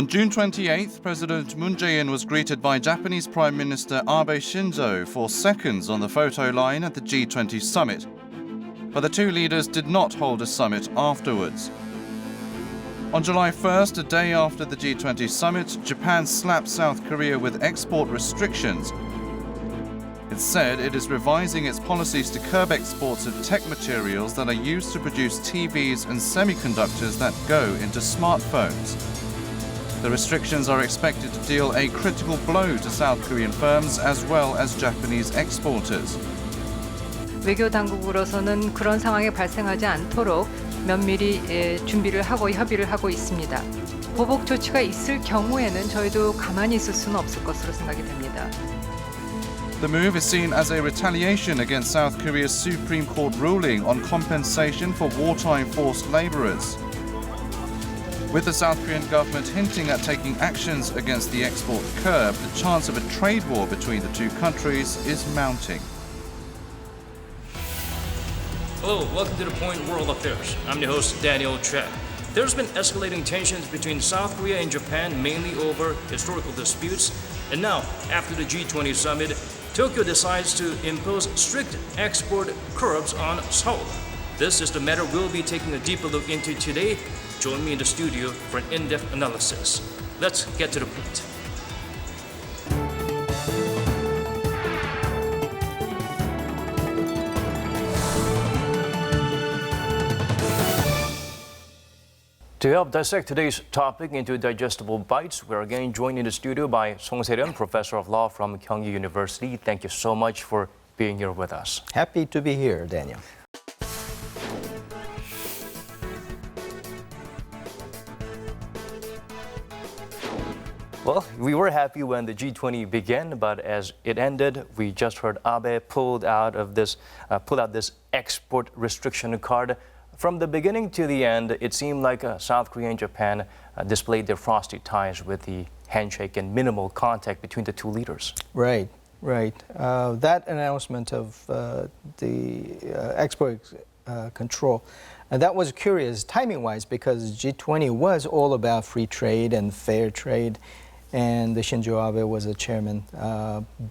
On June 28th, President Moon Jae-in was greeted by Japanese Prime Minister Abe Shinzo for seconds on the photo line at the G20 Summit. But the two leaders did not hold a summit afterwards. On July 1st, a day after the G20 Summit, Japan slapped South Korea with export restrictions. It said it is revising its policies to curb exports of tech materials that are used to produce TVs and semiconductors that go into smartphones. The restrictions are expected to deal a critical blow to South Korean firms as well as Japanese exporters. 외교 당국으로서는 그런 상황이 발생하지 않도록 면밀히 준비를 하고 협의를 하고 있습니다. 보복 조치가 있을 경우에는 저희도 가만히 있을 수는 없을 것으로 생각이 됩니다. The move is seen as a retaliation against South Korea's Supreme Court ruling on compensation for wartime forced laborers. With the South Korean government hinting at taking actions against the export curb, the chance of a trade war between the two countries is mounting. Hello, welcome to The Point World Affairs. I'm your host, Daniel Chad. There's been escalating tensions between South Korea and Japan, mainly over historical disputes. And now, after the G20 Summit, Tokyo decides to impose strict export curbs on Seoul. This is the matter we'll be taking a deeper look into today. Join me in the studio for an in-depth analysis. Let's get to the point. To help dissect today's topic into digestible bites, we're again joined in the studio by Song Se-ryun, Professor of Law from Kyunghee University. Thank you so much for being here with us. Happy to be here, Daniel. Well, we were happy when the G20 began, but as it ended, we just heard Abe pulled out this export restriction card. From the beginning to the end, it seemed like South Korea and Japan displayed their frosty ties with the handshake and minimal contact between the two leaders. Right. That announcement of the export control, that was curious timing-wise because G20 was all about free trade and fair trade, and Shinzo Abe was the chairman.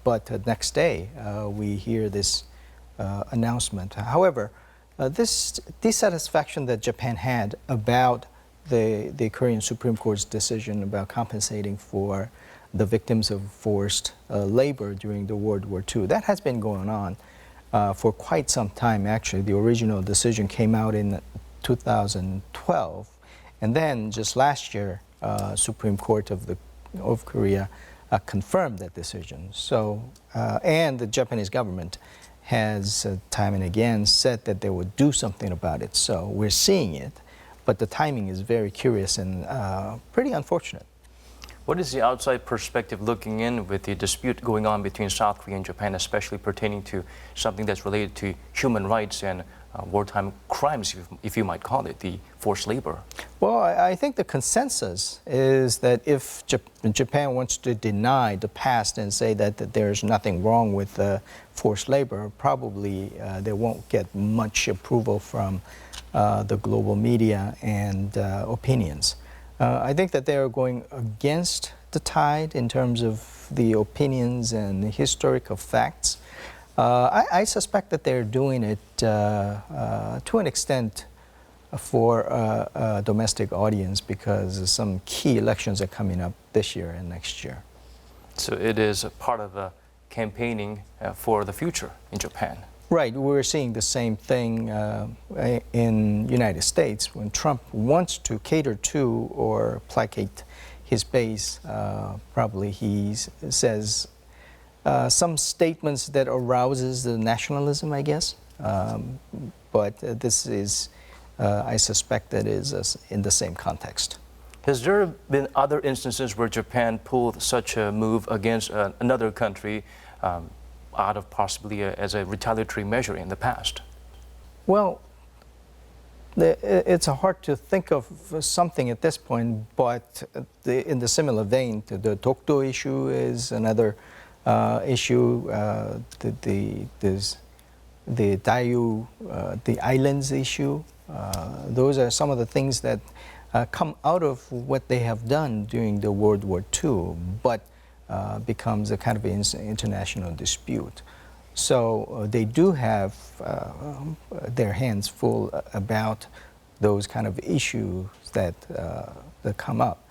But the next day, we hear this announcement. However, this dissatisfaction that Japan had about the Korean Supreme Court's decision about compensating for the victims of forced labor during the World War II, that has been going on for quite some time, actually. The original decision came out in 2012, and then just last year, Supreme Court of Korea confirmed that decision. So, and the Japanese government has time and again said that they would do something about it. So we're seeing it, but the timing is very curious and pretty unfortunate. What is the outside perspective looking in with the dispute going on between South Korea and Japan, especially pertaining to something that's related to human rights and wartime crimes, if you might call it, the forced labor? Well, I think the consensus is that if Japan wants to deny the past and say that there's nothing wrong with forced labor, probably they won't get much approval from the global media and opinions. I think that they are going against the tide in terms of the opinions and the historical facts. I suspect that they're doing it to an extent for a domestic audience because some key elections are coming up this year and next year. So it is a part of campaigning for the future in Japan. Right, we're seeing the same thing in United States when Trump wants to cater to or placate his base. Probably he says some statements that arouses the nationalism, I guess. But this is, I suspect that is in the same context. Has there been other instances where Japan pulled such a move against another country out of possibly as a retaliatory measure in the past? Well, it's hard to think of something at this point, but in the similar vein, the Dokdo issue is another issue. The Dayu, the islands issue. Those are some of the things that come out of what they have done during the World War II, but becomes a kind of international dispute. So they do have their hands full about those kind of issues that come up.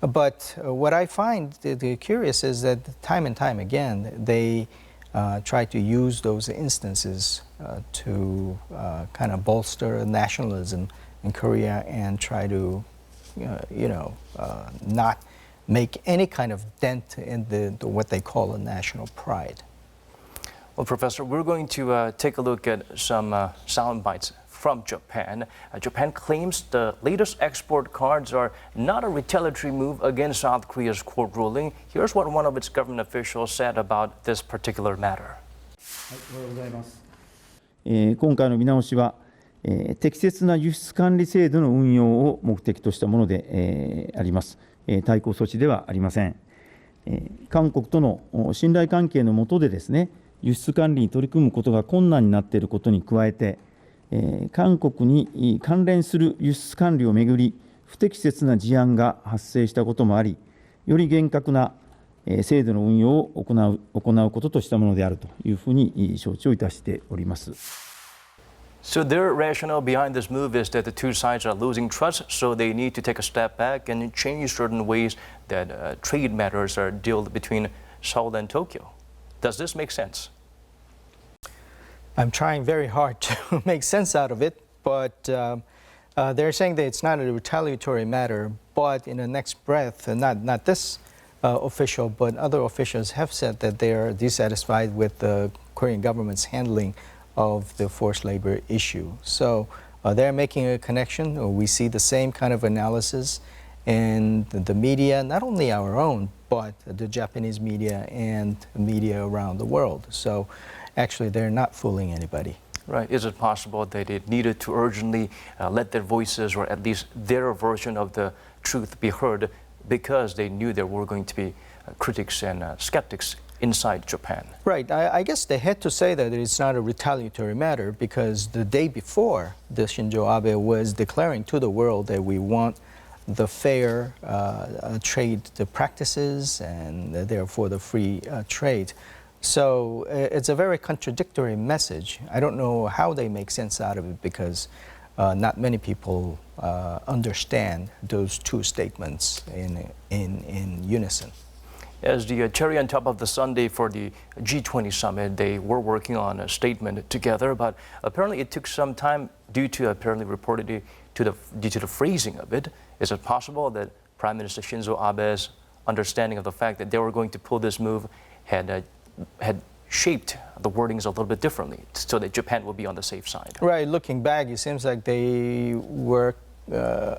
But what I find curious is that time and time again, they try to use those instances to kind of bolster nationalism in Korea and try to, not make any kind of dent in the what they call a national pride. Well, Professor, we're going to take a look at some sound bites from Japan. Japan claims the latest export cards are not a retaliatory move against South Korea's court ruling. Here's what one of its government officials said about this particular matter. 今回の見直しは、適切な輸出管理制度の運用を目的としたもので、あります。対抗措置ではありません。韓国との信頼関係の下でですね、輸出管理に取り組むことが困難になっていることに加えて、韓国に関連する輸出管理をめぐり、不適切な事案が発生したこともあり、より厳格な制度の運用を行うこととしたものであるというふうに承知をいたしております。So their rationale behind this move is that the two sides are losing trust, so they need to take a step back and change certain ways that trade matters are dealt between Seoul and Tokyo. Does this make sense? I'm trying very hard to make sense out of it, but they're saying that it's not a retaliatory matter, but in the next breath, not this official, but other officials have said that they are dissatisfied with the Korean government's handling of the forced labor issue. So they're making a connection. We see the same kind of analysis in the media, not only our own, but the Japanese media and media around the world. So actually, they're not fooling anybody. Right. Is it possible that it needed to urgently let their voices, or at least their version of the truth, be heard because they knew there were going to be critics and skeptics inside Japan? Right. I guess they had to say that it's not a retaliatory matter because the day before, the Shinzo Abe was declaring to the world that we want the fair trade practices and therefore the free trade. So it's a very contradictory message. I don't know how they make sense out of it because not many people understand those two statements in unison. As the cherry on top of the sundae for the G20 Summit, they were working on a statement together, but apparently it took some time due to the phrasing of it. Is it possible that Prime Minister Shinzo Abe's understanding of the fact that they were going to pull this move had shaped the wordings a little bit differently so that Japan will be on the safe side? Right. Looking back, it seems like they were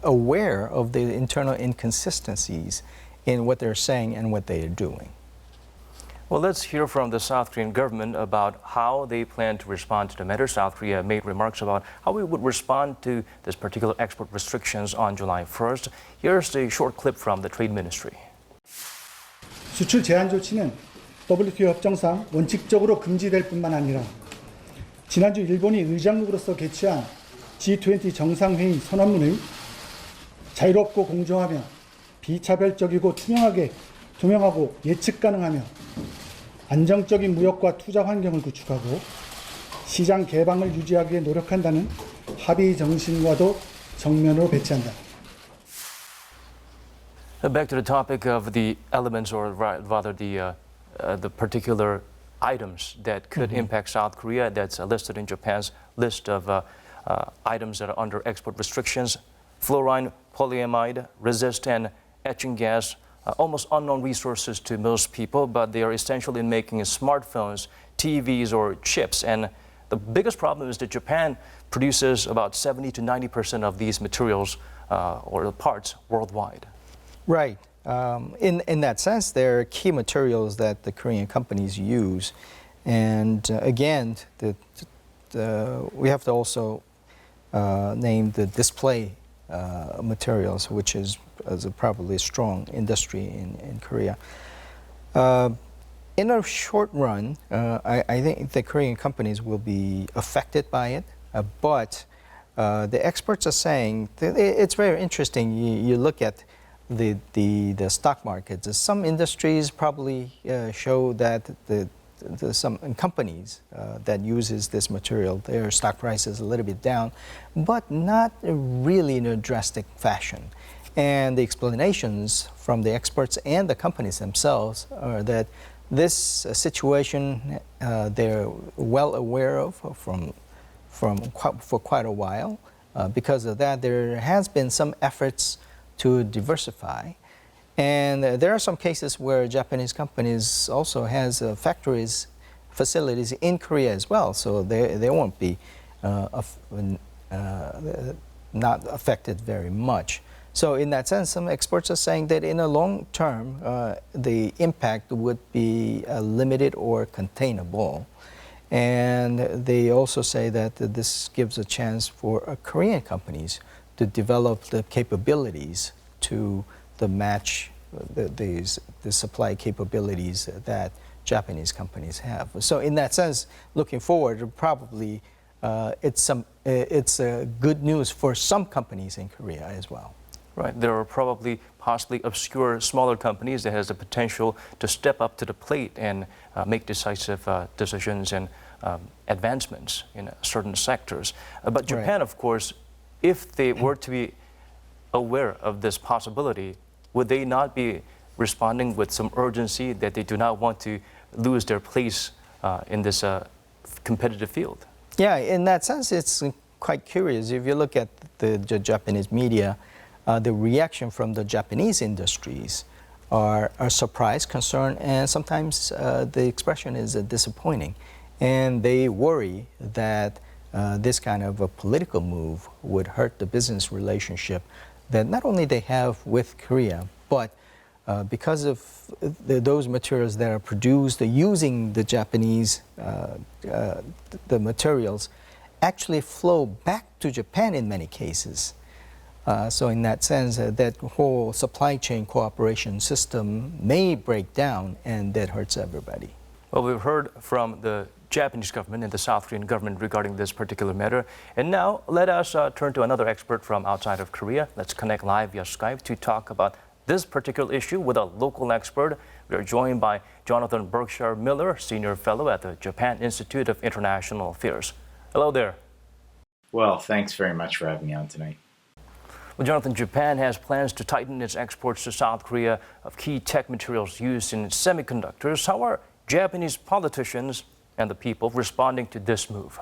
aware of the internal inconsistencies in what they're saying and what they are doing. Well, let's hear from the South Korean government about how they plan to respond to the matter. South Korea made remarks about how it would respond to this particular export restrictions on July 1st. Here's a short clip from the Trade Ministry. 수출 제한 조치는 WTO 협정상 원칙적으로 금지될 뿐만 아니라 지난주 일본이 의장국으로서 개최한 G20 정상회의 선언문의 자유롭고 공정하며 비차별적이고 투명하고 예측 가능하며 안정적인 무역과 투자 환경을 구축하고 시장 개방을 유지하기 위해 노력한다는 합의 정신과도 정면으로 배치한다. Back to the topic of the elements, or rather the particular items that could impact South Korea that's listed in Japan's list of items that are under export restrictions. Fluorine, polyamide, resist, and etching gas, almost unknown resources to most people, but they are essential in making smartphones, TVs, or chips. And the biggest problem is that Japan produces about 70 to 90% of these materials or the parts worldwide. Right. In that sense, they're key materials that the Korean companies use. And again, we have to also name the display materials, which is probably a strong industry in Korea. In a short run, I think the Korean companies will be affected by it, but the experts are saying that it's very interesting. You look at the stock markets. Some industries probably show that some companies that uses this material, their stock price is a little bit down, but not really in a drastic fashion. And the explanations from the experts and the companies themselves are that this situation they're well aware of for quite a while. Because of that, there has been some efforts to diversify. And there are some cases where Japanese companies also has facilities in Korea as well, so they won't be not affected very much. So in that sense, some experts are saying that in the long term, the impact would be limited or containable. And they also say that this gives a chance for Korean companies to develop the capabilities to match the supply capabilities that Japanese companies have. So in that sense, looking forward, probably it's good news for some companies in Korea as well. Right. There are probably possibly obscure smaller companies that has the potential to step up to the plate and make decisive decisions and advancements in certain sectors. But Japan, of course, if they were to be aware of this possibility, would they not be responding with some urgency that they do not want to lose their place in this competitive field? Yeah, in that sense, it's quite curious. If you look at the Japanese media, the reaction from the Japanese industries are surprised, concerned, and sometimes the expression is disappointing. And they worry that this kind of a political move would hurt the business relationship that not only they have with Korea, but because of those materials that are produced using the Japanese the materials actually flow back to Japan in many cases. So in that sense, that whole supply chain cooperation system may break down, and that hurts everybody. Well, we've heard from the Japanese government and the South Korean government regarding this particular matter. And now let us turn to another expert from outside of Korea. Let's connect live via Skype to talk about this particular issue with a local expert. We are joined by Jonathan Berkshire Miller, Senior Fellow at the Japan Institute of International Affairs. Hello there. Well, thanks very much for having me on tonight. Well, Jonathan, Japan has plans to tighten its exports to South Korea of key tech materials used in semiconductors. How are Japanese politicians and the people responding to this move?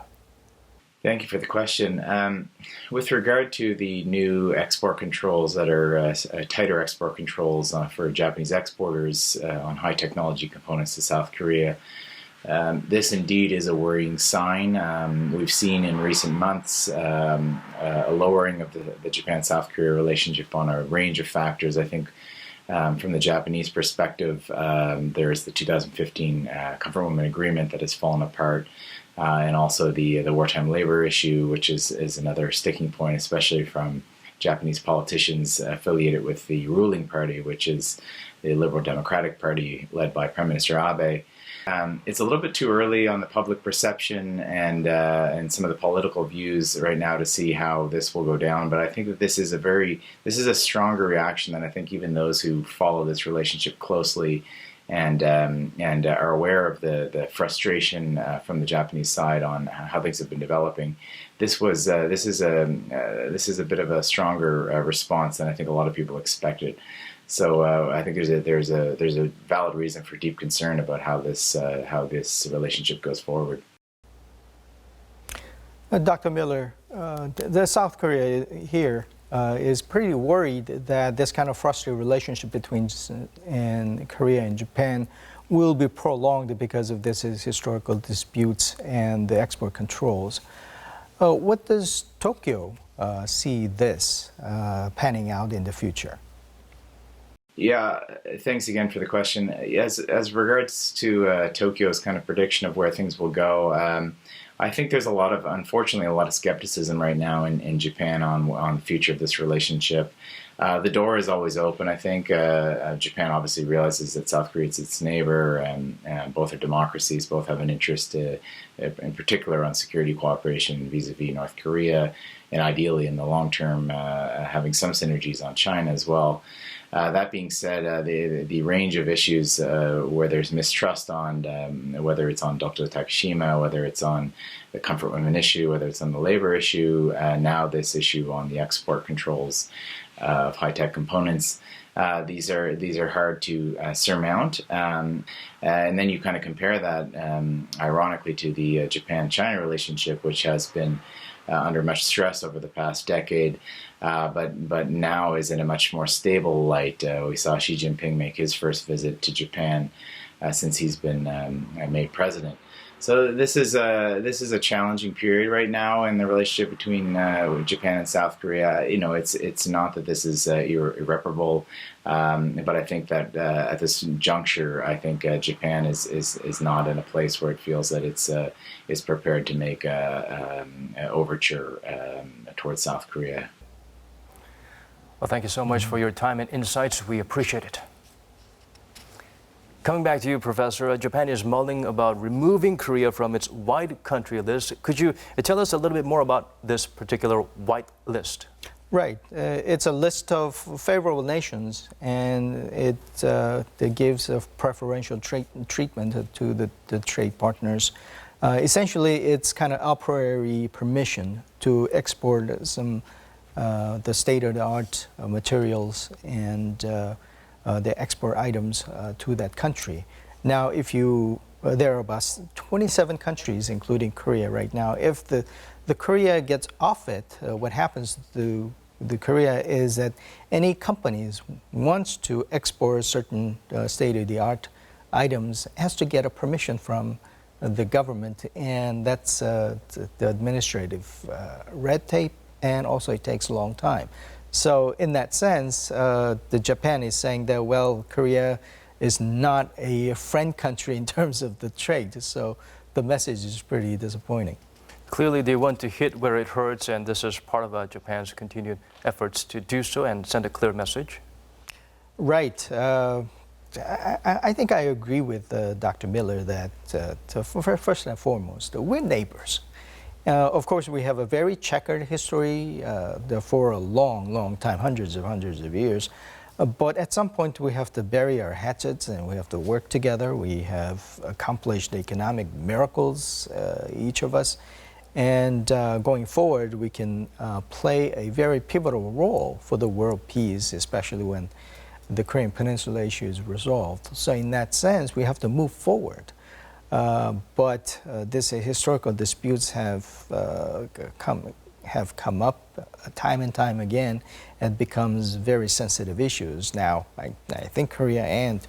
Thank you for the question. With regard to the new export controls that are tighter export controls for Japanese exporters on high technology components to South Korea, this indeed is a worrying sign. We've seen in recent months a lowering of the Japan-South Korea relationship on a range of factors. I think from the Japanese perspective, there's the 2015 Comfort Women Agreement that has fallen apart, and also the wartime labor issue, which is another sticking point, especially from Japanese politicians affiliated with the ruling party, which is the Liberal Democratic Party led by Prime Minister Abe. It's a little bit too early on the public perception and some of the political views right now to see how this will go down. But I think that this is a stronger reaction than I think even those who follow this relationship closely and are aware of the frustration from the Japanese side on how things have been developing. This is a bit of a stronger response than I think a lot of people expected. So I think there's a valid reason for deep concern about how this relationship goes forward. Dr. Miller, the South Korea here is pretty worried that this kind of frustrated relationship between Korea and Japan will be prolonged because of this historical disputes and the export controls. What does Tokyo see this panning out in the future? Yeah, thanks again for the question. As regards to Tokyo's kind of prediction of where things will go, I think there's unfortunately, a lot of skepticism right now in Japan on the future of this relationship. The door is always open, I think. Japan obviously realizes that South Korea is its neighbor, and both are democracies, both have an interest, in particular, on security cooperation vis-a-vis North Korea, and ideally, in the long term, having some synergies on China as well. That being said, the range of issues where there's mistrust on, whether it's on Dr. Takashima, whether it's on the comfort women issue, whether it's on the labor issue, now this issue on the export controls of high-tech components, these are hard to surmount. And then you kind of compare that, ironically, to the Japan-China relationship, which has been under much stress over the past decade, but now is in a much more stable light. We saw Xi Jinping make his first visit to Japan since he's been made president. So this is a challenging period right now in the relationship between Japan and South Korea. You know, it's not that this is irreparable, but I think that at this juncture, I think Japan is not in a place where it feels that it's prepared to make an overture towards South Korea. Well, thank you so much for your time and insights. We appreciate it. Coming back to you, Professor, Japan is mulling about removing Korea from its white country list. Could you tell us a little bit more about this particular white list? Right. It's a list of favorable nations, and it gives a preferential treatment to the trade partners. Essentially, it's kind of a priori permission to export some the state-of-the-art materials and the export items to that country. Now, there are about 27 countries, including Korea right now. If the Korea gets off it, what happens to the Korea is that any companies wants to export certain state-of-the-art items has to get a permission from the government, and that's the administrative red tape, and also it takes a long time. So in that sense, the Japan is saying that, well, Korea is not a friend country in terms of the trade. So the message is pretty disappointing. Clearly, they want to hit where it hurts, and this is part of Japan's continued efforts to do so and send a clear message. Right. I think I agree with Dr. Miller that first and foremost, we're neighbors. Of course, we have a very checkered history for a long time, hundreds of years. But at some point, we have to bury our hatchets and we have to work together. We have accomplished economic miracles, each of us. And going forward, we can play a very pivotal role for the world peace, especially when the Korean Peninsula issue is resolved. So in that sense, we have to move forward. But these historical disputes have come up time and time again and becomes very sensitive issues. Now, I think Korea and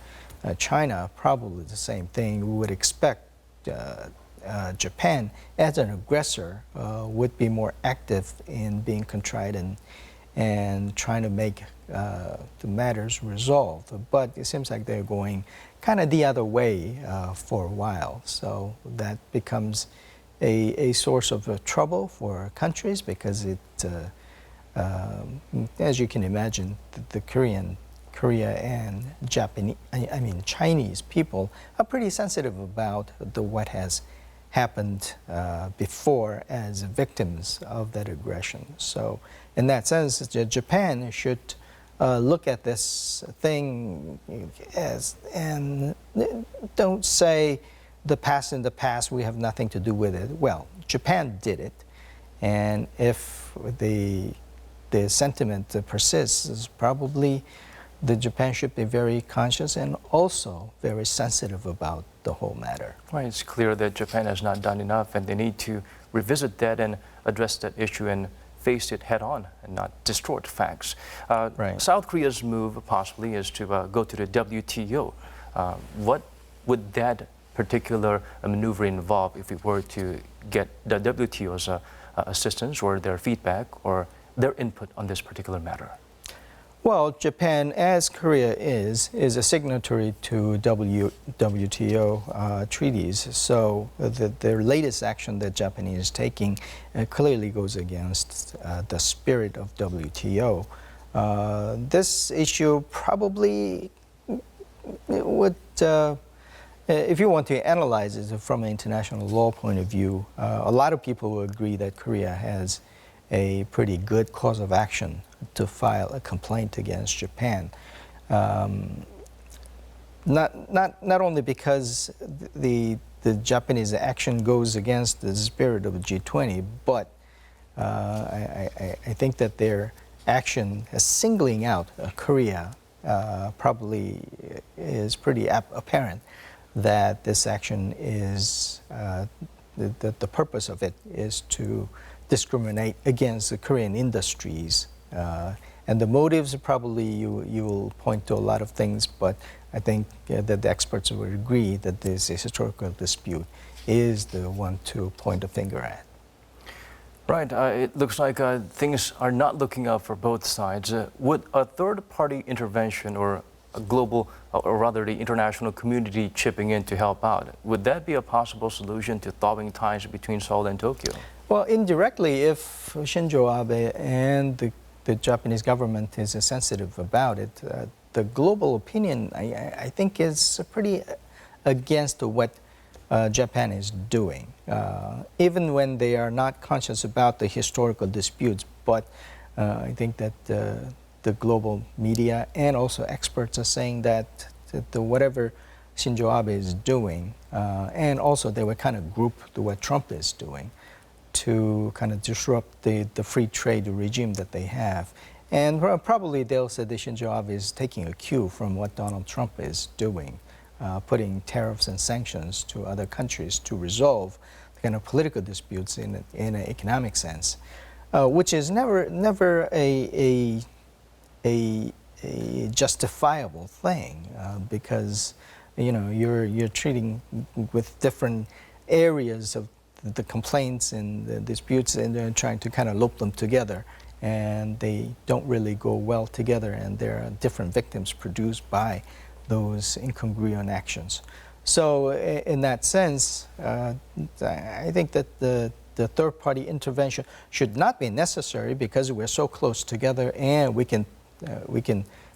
China probably the same thing. We would expect Japan as an aggressor would be more active in being contrite and trying to make the matters resolved. But it seems like they're going kind of the other way for a while. So that becomes a source of trouble for countries because it, as you can imagine, the Korea and Chinese people are pretty sensitive about what has happened before as victims of that aggression. So in that sense, Japan should look at this thing and don't say the past in the past, we have nothing to do with it. Well, Japan did it, and if the sentiment persists, probably the Japan should be very conscious and also very sensitive about the whole matter. Right, it's clear that Japan has not done enough, and they need to revisit that and address that issue and face it head on and not distort facts. Right. South Korea's move possibly is to go to the WTO. What would that particular maneuver involve if we were to get the WTO's assistance or their feedback or their input on this particular matter? Well, Japan, as Korea is a signatory to WTO treaties. So their latest action that Japanese is taking clearly goes against the spirit of WTO. This issue probably would, if you want to analyze it from an international law point of view, a lot of people will agree that Korea has a pretty good cause of action to file a complaint against Japan. Not only because the Japanese action goes against the spirit of the G20, but I think that their action as singling out Korea probably is pretty apparent that this action is, the purpose of it is to discriminate against the Korean industries. And the motives, probably you will point to a lot of things, but I think that the experts would agree that this historical dispute is the one to point a finger at. Right. It looks like things are not looking up for both sides. Would a third-party intervention or a global, or rather the international community chipping in to help out, would that be a possible solution to thawing ties between Seoul and Tokyo? Well, indirectly, if Shinzo Abe and the Japanese government is sensitive about it, the global opinion, I think, is pretty against what Japan is doing, even when they are not conscious about the historical disputes. But I think that the global media and also experts are saying that whatever Shinzo Abe is doing, and also they would kind of group to what Trump is doing, to kind of disrupt the free trade regime that they have. And probably they'll say that Shinzo Abe is taking a cue from what Donald Trump is doing, putting tariffs and sanctions to other countries to resolve the kind of political disputes in an economic sense, which is never a justifiable thing, because you're treating with different areas of the complaints and the disputes, and they're trying to kind of loop them together, and they don't really go well together, and there are different victims produced by those incongruent actions. So in that sense, I think that the third-party intervention should not be necessary, because we're so close together and we can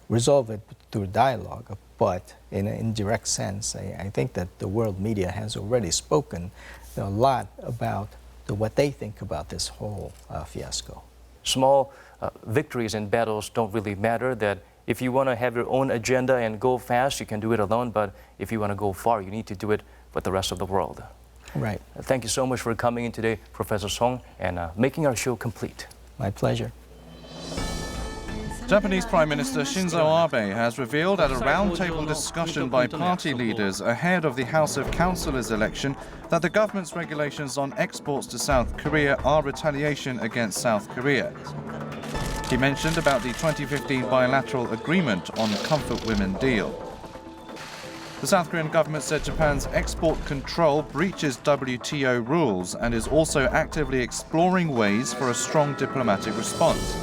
resolve it through dialogue. But in an indirect sense, I think that the world media has already spoken a lot about what they think about this whole fiasco. Small victories in battles don't really matter, that if you want to have your own agenda and go fast, you can do it alone, but if you want to go far, you need to do it with the rest of the world. Right. Thank you so much for coming in today, Professor Song, and making our show complete. My pleasure. Japanese Prime Minister Shinzo Abe has revealed at a roundtable discussion by party leaders ahead of the House of Councillors election that the government's regulations on exports to South Korea are retaliation against South Korea. He mentioned about the 2015 bilateral agreement on comfort women deal. The South Korean government said Japan's export control breaches WTO rules and is also actively exploring ways for a strong diplomatic response.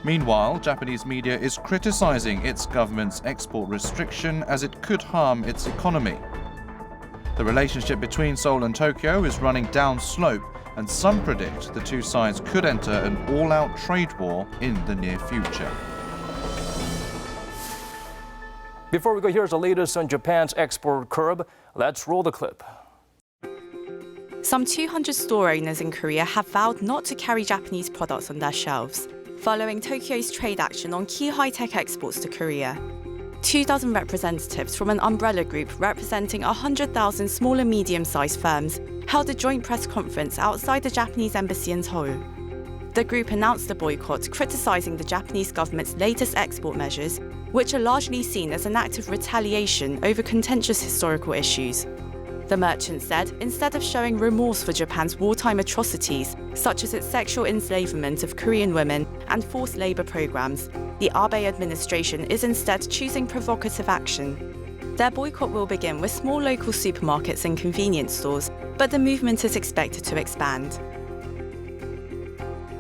Meanwhile, Japanese media is criticizing its government's export restriction as it could harm its economy. The relationship between Seoul and Tokyo is running downslope, and some predict the two sides could enter an all-out trade war in the near future. Before we go, here's the latest on Japan's export curb. Let's roll the clip. Some 200 store owners in Korea have vowed not to carry Japanese products on their shelves, following Tokyo's trade action on key high-tech exports to Korea. 24 representatives from an umbrella group representing 100,000 small and medium-sized firms held a joint press conference outside the Japanese embassy in Seoul. The group announced a boycott, criticizing the Japanese government's latest export measures, which are largely seen as an act of retaliation over contentious historical issues. The merchant said instead of showing remorse for Japan's wartime atrocities, such as its sexual enslavement of Korean women and forced labor programs, the Abe administration is instead choosing provocative action. Their boycott will begin with small local supermarkets and convenience stores, but the movement is expected to expand.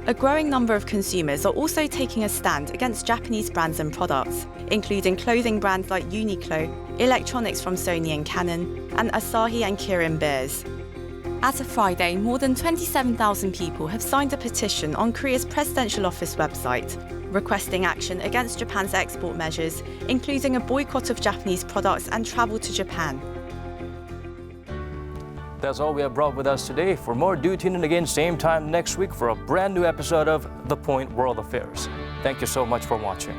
A growing number of consumers are also taking a stand against Japanese brands and products, including clothing brands like Uniqlo, electronics from Sony and Canon, and Asahi and Kirin beers. As of Friday, more than 27,000 people have signed a petition on Korea's presidential office website, requesting action against Japan's export measures, including a boycott of Japanese products and travel to Japan. That's all we have brought with us today. For more, do tune in again same time next week for a brand new episode of The Point World Affairs. Thank you so much for watching.